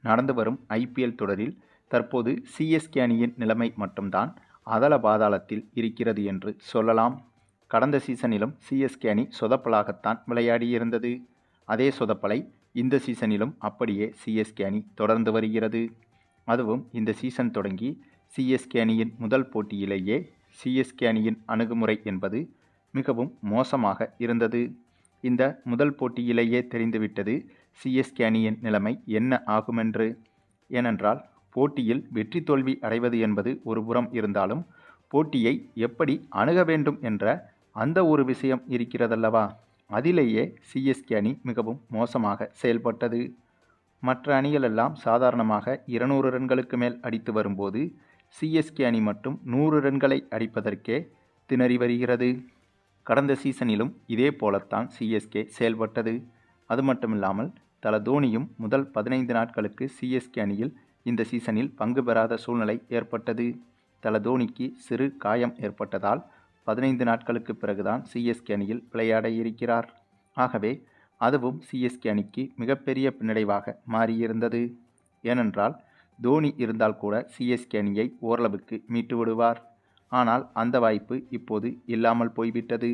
நடந்து வரும் ஐபிஎல் தொடரில் தற்போது சிஎஸ்கே அணியின் நிலைமை மட்டும்தான் அதல பாதாளத்தில் இருக்கிறது என்று சொல்லலாம். கடந்த சீசனிலும் சிஎஸ்கே அணி சொதப்பலாகத்தான் விளையாடியிருந்தது. அதே சொதப்பலை இந்த சீசனிலும் அப்படியே சிஎஸ்கே அணி தொடர்ந்து வருகிறது. அதுவும் இந்த சீசன் தொடங்கி சிஎஸ்கே அணியின் முதல் போட்டியிலேயே சிஎஸ்கே அணியின் அணுகுமுறை என்பது மிகவும் மோசமாக இருந்தது. இந்த முதல் போட்டியிலேயே தெரிந்துவிட்டது சிஎஸ்கே அணியின் நிலைமை என்ன ஆகுமென்று. ஏனென்றால் போட்டியில் வெற்றி தோல்வி அடைவது என்பது ஒரு புறம் இருந்தாலும் போட்டியை எப்படி அணுக வேண்டும் என்ற அந்த ஒரு விஷயம் இருக்கிறதல்லவா, அதிலேயே சிஎஸ்கே அணி மிகவும் மோசமாக செயல்பட்டது. மற்ற அணிகளெல்லாம் சாதாரணமாக 200 ரன்களுக்கு மேல் அடித்து வரும்போது சிஎஸ்கே அணி மட்டும் 100 ரன்களை அடிப்பதற்கே திணறி வருகிறது. கடந்த சீசனிலும் இதே போலத்தான் சிஎஸ்கே செயல்பட்டது. அது மட்டுமில்லாமல் தோனியும் முதல் 15 நாட்களுக்கு சிஎஸ்கே அணியில் இந்த சீசனில் பங்கு பெறாத சூழ்நிலை ஏற்பட்டது. தோனிக்கு சிறு காயம் ஏற்பட்டதால் 15 நாட்களுக்கு பிறகுதான் சிஎஸ்கே அணியில் விளையாட இருக்கிறார். ஆகவே அதுவும் சிஎஸ்கே அணிக்கு மிகப்பெரிய பின்னடைவாக மாறியிருந்தது. ஏனென்றால் தோனி இருந்தால் கூட சிஎஸ்கே அணியை ஓரளவுக்கு மீட்டு விடுவார். ஆனால் அந்த வாய்ப்பு இப்போது இல்லாமல் போய்விட்டது.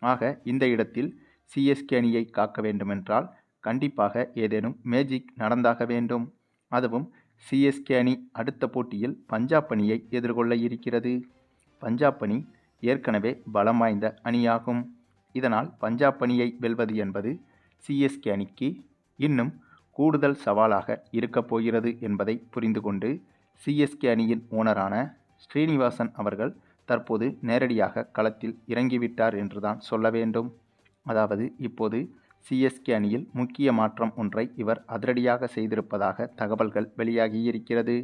ஆக இந்த இடத்தில் சிஎஸ்கே அணியை காக்க வேண்டுமென்றால் கண்டிப்பாக ஏதேனும் மேஜிக் நடந்தாக வேண்டும். அதுவும் சிஎஸ்கே அணி அடுத்த போட்டியில் பஞ்சாப் அணியை எதிர்கொள்ள இருக்கிறது. பஞ்சாப் அணி ஏற்கனவே பலம் வாய்ந்த அணியாகும். இதனால் பஞ்சாப் அணியை வெல்வது என்பது சிஎஸ்கே அணிக்கு இன்னும் கூடுதல் சவாலாக இருக்கப் போகிறது என்பதை புரிந்து கொண்டு சிஎஸ்கே அணியின் ஓனரான ஸ்ரீனிவாசன் அவர்கள் தற்போது நேரடியாக களத்தில் இறங்கிவிட்டார் என்றுதான் சொல்ல வேண்டும். அதாவது இப்போது சிஎஸ்கே அணியில் முக்கிய மாற்றம் ஒன்றை இவர் அதிரடியாக செய்திருப்பதாக தகவல்கள் வெளியாகியிருக்கிறது.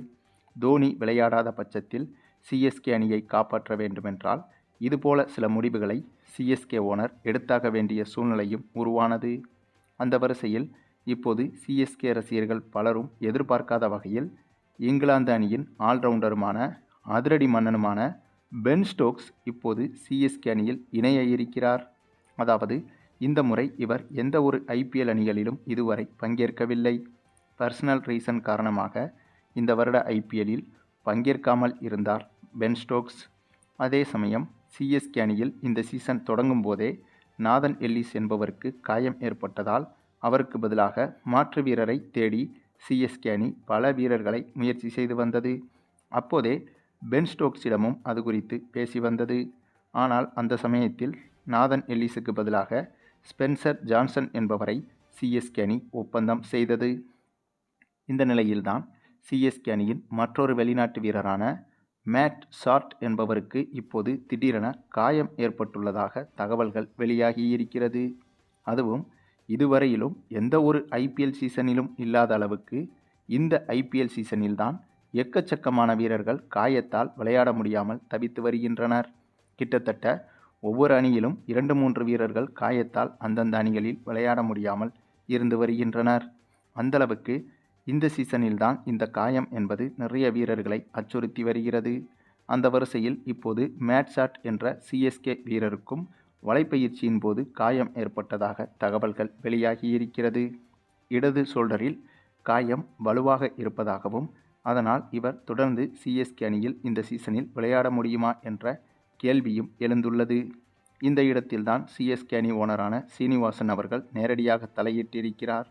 தோனி விளையாடாத பட்சத்தில் சிஎஸ்கே அணியை காப்பாற்ற வேண்டுமென்றால் இதுபோல சில முடிவுகளை சிஎஸ்கே ஓனர் எடுத்தாக வேண்டிய சூழ்நிலையும் உருவானது. அந்த வரிசையில் இப்போது சிஎஸ்கே ரசிகர்கள் பலரும் எதிர்பார்க்காத வகையில் இங்கிலாந்து அணியின் ஆல்ரவுண்டருமான அதிரடி மன்னனுமான பென் ஸ்டோக்ஸ் இப்போது சிஎஸ்கே அணியில் இணைய இருக்கிறார். அதாவது இந்த முறை இவர் எந்த ஒரு ஐபிஎல் அணிகளிலும் இதுவரை பங்கேற்கவில்லை. பர்சனல் ரீசன் காரணமாக இந்த வருட ஐபிஎல்லில் பங்கேற்காமல் இருந்தார் பென் ஸ்டோக்ஸ். அதே சமயம் சிஎஸ்கே அணியில் இந்த சீசன் தொடங்கும் போதே நாதன் எல்லிஸ் என்பவருக்கு காயம் ஏற்பட்டதால் அவருக்கு பதிலாக மாற்று வீரரை தேடி சிஎஸ்கே அணி பல வீரர்களை முயற்சி செய்து வந்தது. அப்போதே பென் ஸ்டோக்ஸிடமும் அது குறித்து பேசி வந்தது. ஆனால் அந்த சமயத்தில் நாதன் எல்லிஸுக்கு பதிலாக ஸ்பென்சர் ஜான்சன் என்பவரை சிஎஸ்கே அணி ஒப்பந்தம் செய்தது. இந்த நிலையில்தான் சிஎஸ்கே அணியின் மற்றொரு வெளிநாட்டு வீரரான மேட் ஷார்ட் என்பவருக்கு இப்போது திடீரென காயம் ஏற்பட்டுள்ளதாக தகவல்கள் வெளியாகியிருக்கிறது. அதுவும் இதுவரையிலும் எந்த ஒரு ஐபிஎல் சீசனிலும் இல்லாத அளவுக்கு இந்த ஐபிஎல் சீசனில்தான் எக்கச்சக்கமான வீரர்கள் காயத்தால் விளையாட முடியாமல் தவித்து வருகின்றனர். கிட்டத்தட்ட ஒவ்வொரு அணியிலும் 2-3 வீரர்கள் காயத்தால் அந்தந்த அணிகளில் விளையாட முடியாமல் இருந்து வருகின்றனர். அந்தளவுக்கு இந்த சீசனில்தான் இந்த காயம் என்பது நிறைய வீரர்களை அச்சுறுத்தி வருகிறது. அந்த வரிசையில் இப்போது மேட் ஷாட் என்ற சிஎஸ்கே வீரருக்கும் வலைப்பயிற்சியின் போது காயம் ஏற்பட்டதாக தகவல்கள் வெளியாகியிருக்கிறது. இடது ஷோல்டரில் காயம் வலுவாக இருப்பதாகவும் அதனால் இவர் தொடர்ந்து சிஎஸ்கே அணியில் இந்த சீசனில் விளையாட முடியுமா என்ற கேள்வியும் எழுந்துள்ளது. இந்த இடத்தில்தான் சிஎஸ்கே அணி ஓனரான சீனிவாசன் அவர்கள் நேரடியாக தலையிட்டிருக்கிறார்.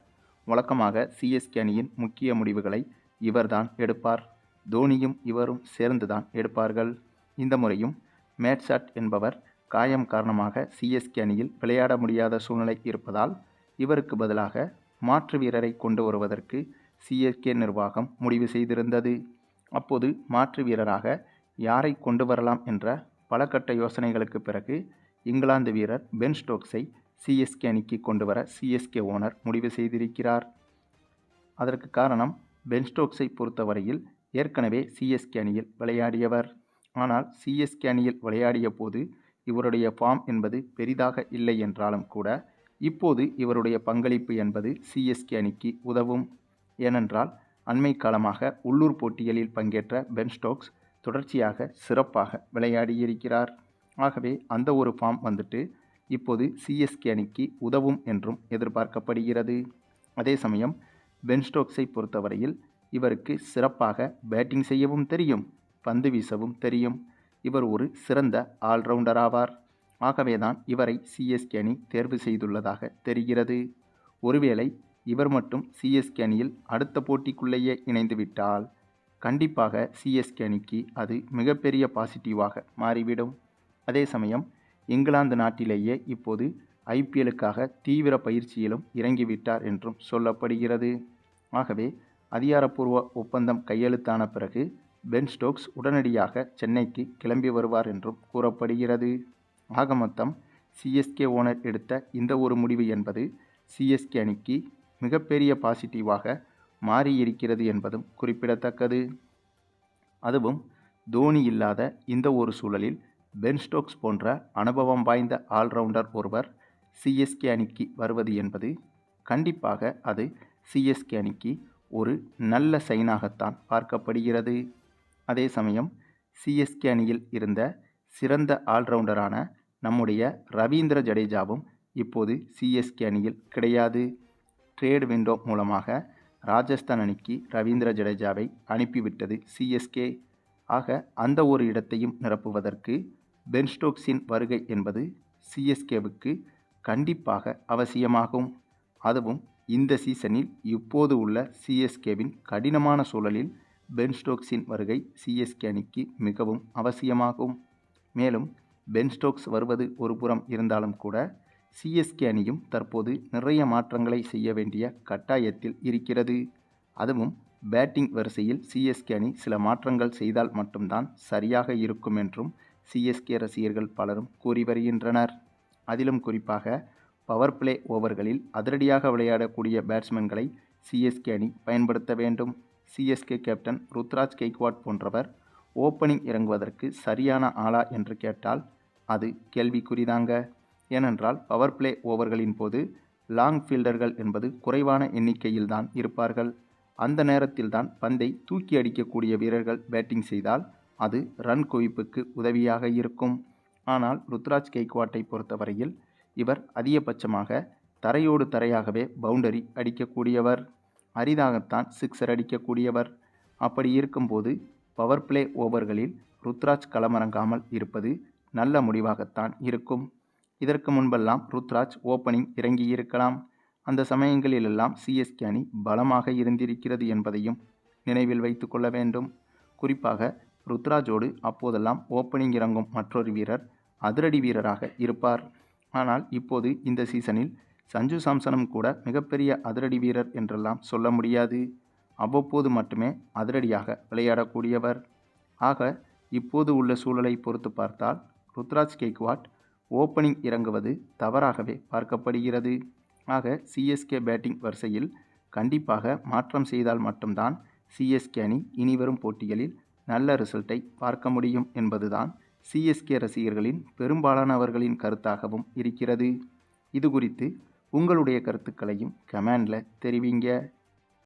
வழக்கமாக சிஎஸ்கே அணியின் முக்கிய முடிவுகளை இவர்தான் எடுப்பார். தோனியும் இவரும் சேர்ந்துதான் எடுப்பார்கள். இந்த முறையும் மேட் ஷாட் என்பவர் காயம் காரணமாக சிஎஸ்கே அணியில் விளையாட முடியாத சூழ்நிலை இருப்பதால் இவருக்கு பதிலாக மாற்று வீரரை கொண்டு வருவதற்கு சிஎஸ்கே நிர்வாகம் முடிவு செய்திருந்தது. அப்போது மாற்று வீரராக யாரை கொண்டு வரலாம் என்ற பல கட்ட யோசனைகளுக்கு பிறகு இங்கிலாந்து வீரர் பென் ஸ்டோக்ஸை சிஎஸ்கே அணிக்கு கொண்டு வர சிஎஸ்கே ஓனர் முடிவு செய்திருக்கிறார். அதற்கு காரணம் பென் ஸ்டோக்ஸை பொறுத்தவரையில் ஏற்கனவே சிஎஸ்கே அணியில் விளையாடியவர். ஆனால் சிஎஸ்கே அணியில் விளையாடிய போது இவருடைய ஃபார்ம் என்பது பெரிதாக இல்லை என்றாலும் கூட இப்போது இவருடைய பங்களிப்பு என்பது சிஎஸ்கே அணிக்கு உதவும். ஏனென்றால் அண்மை காலமாக உள்ளூர் போட்டிகளில் பங்கேற்ற பென் ஸ்டோக்ஸ் தொடர்ச்சியாக சிறப்பாக விளையாடியிருக்கிறார். ஆகவே அந்த ஒரு ஃபார்ம் வந்துட்டு இப்போது சிஎஸ்கே அணிக்கு உதவும் என்றும் எதிர்பார்க்கப்படுகிறது. அதே சமயம் பென் ஸ்டோக்ஸை பொறுத்தவரையில் இவருக்கு சிறப்பாக பேட்டிங் செய்யவும் தெரியும், பந்து வீசவும் தெரியும். இவர் ஒரு சிறந்த ஆல்ரவுண்டர் ஆவார். ஆகவேதான் இவரை சிஎஸ்கே அணி தேர்வு செய்துள்ளதாக தெரிகிறது. ஒருவேளை இவர் மட்டும் சிஎஸ்கே அணியில் அடுத்த போட்டிக்குள்ளேயே இணைந்துவிட்டால் கண்டிப்பாக சிஎஸ்கே அணிக்கு அது மிகப்பெரிய பாசிட்டிவாக மாறிவிடும். அதே சமயம் இங்கிலாந்து நாட்டிலேயே இப்போது ஐபிஎல்லுக்காக தீவிர பயிற்சியிலும் இறங்கிவிட்டார் என்றும் சொல்லப்படுகிறது. ஆகவே அதிகாரப்பூர்வ ஒப்பந்தம் கையெழுத்தான பிறகு பென் ஸ்டோக்ஸ் உடனடியாக சென்னைக்கு கிளம்பி வருவார் என்றும் கூறப்படுகிறது. ஆக மொத்தம் சிஎஸ்கே ஓனர் எடுத்த இந்த ஒரு முடிவு என்பது சிஎஸ்கே அணிக்கு மிகப்பெரிய பாசிட்டிவாக மாறியிருக்கிறது என்பதும் குறிப்பிடத்தக்கது. அதுவும் தோனி இல்லாத இந்த ஒரு சூழலில் பென் ஸ்டோக்ஸ் போன்ற அனுபவம் வாய்ந்த ஆல்ரவுண்டர் ஒருவர் சிஎஸ்கே அணிக்கு வருவது என்பது கண்டிப்பாக அது சிஎஸ்கே அணிக்கு ஒரு நல்ல சைனாகத்தான் பார்க்கப்படுகிறது. அதே சமயம் சிஎஸ்கே அணியில் இருந்த சிறந்த ஆல்ரவுண்டரான நம்முடைய ரவீந்திர ஜடேஜாவும் இப்போது சிஎஸ்கே அணியில் கிடையாது. ட்ரேட் விண்டோ மூலமாக ராஜஸ்தான் அணிக்கு ரவீந்திர ஜடேஜாவை அனுப்பிவிட்டது சிஎஸ்கே. ஆக அந்த ஒரு இடத்தையும் நிரப்புவதற்கு பென் ஸ்டோக்ஸின் வருகை என்பது சிஎஸ்கேவுக்கு கண்டிப்பாக அவசியமாகும். அதுவும் இந்த சீசனில் இப்போது உள்ள சிஎஸ்கேவின் கடினமான சூழலில் பென் ஸ்டோக்ஸின் வருகை சிஎஸ்கே அணிக்கு மிகவும் அவசியமாகும். மேலும் பென் ஸ்டோக்ஸ் வருவது ஒரு புறம் இருந்தாலும் கூட சிஎஸ்கே அணியும் தற்போது நிறைய மாற்றங்களை செய்ய வேண்டிய கட்டாயத்தில் இருக்கிறது. அதுவும் பேட்டிங் வரிசையில் சிஎஸ்கே அணி சில மாற்றங்கள் செய்தால் மட்டும்தான் சரியாக இருக்கும் என்றும் சிஎஸ்கே ரசிகர்கள் பலரும் கூறி வருகின்றனர். அதிலும் குறிப்பாக பவர் பிளே ஓவர்களில் அதிரடியாக விளையாடக்கூடிய பேட்ஸ்மேன்களை சிஎஸ்கே அணி பயன்படுத்த வேண்டும். சிஎஸ்கே கேப்டன் ருத்ராஜ் கெய்க்வாட் போன்றவர் ஓப்பனிங் இறங்குவதற்கு சரியான ஆளா என்று கேட்டால் அது கேள்விக்குறிதாங்க. ஏனென்றால் பவர் பிளே ஓவர்களின் போது லாங் ஃபீல்டர்கள் என்பது குறைவான எண்ணிக்கையில்தான் இருப்பார்கள். அந்த நேரத்தில்தான் பந்தை தூக்கி அடிக்கக்கூடிய வீரர்கள் பேட்டிங் செய்தால் அது ரன் குவிப்புக்கு உதவியாக இருக்கும். ஆனால் ருத்ராஜ் கெய்க்வாட்டை பொறுத்தவரையில் இவர் அதிகபட்சமாக தரையோடு தரையாகவே பவுண்டரி அடிக்கக்கூடியவர், அரிதாகத்தான் சிக்ஸர் அடிக்கக்கூடியவர். அப்படி இருக்கும்போது பவர் பிளே ஓவர்களில் ருத்ராஜ் களமிறங்காமல் இருப்பது நல்ல முடிவாகத்தான் இருக்கும். இதற்கு முன்பெல்லாம் ருத்ராஜ் ஓப்பனிங் இறங்கியிருக்கலாம். அந்த சமயங்களிலெல்லாம் சிஎஸ்கே அணி பலமாக இருந்திருக்கிறது என்பதையும் நினைவில் வைத்து கொள்ள வேண்டும். குறிப்பாக ருத்ராஜோடு அப்போதெல்லாம் ஓப்பனிங் இறங்கும் மற்றொரு வீரர் அதிரடி வீரராக இருப்பார். ஆனால் இப்போது இந்த சீசனில் சஞ்சு சாம்சனும் கூட மிகப்பெரிய அதிரடி வீரர் என்றெல்லாம் சொல்ல முடியாது. அவ்வப்போது மட்டுமே அதிரடியாக விளையாடக்கூடியவர். ஆக இப்போது உள்ள சூழலை பொறுத்து பார்த்தால் ருத்ராஜ் கெய்க்வாட் ஓப்பனிங் இறங்குவது தவறாகவே பார்க்கப்படுகிறது. ஆக சிஎஸ்கே பேட்டிங் வரிசையில் கண்டிப்பாக மாற்றம் செய்தால் மட்டும்தான் சிஎஸ்கே அணி இனிவரும் போட்டிகளில் நல்ல ரிசல்ட்டை பார்க்க முடியும் என்பதுதான் சிஎஸ்கே ரசிகர்களின் பெரும்பாலானவர்களின் கருத்தாகவும் இருக்கிறது. இது குறித்து உங்களுடைய கருத்துக்களையும் கமெண்டில் தெரிவிங்க.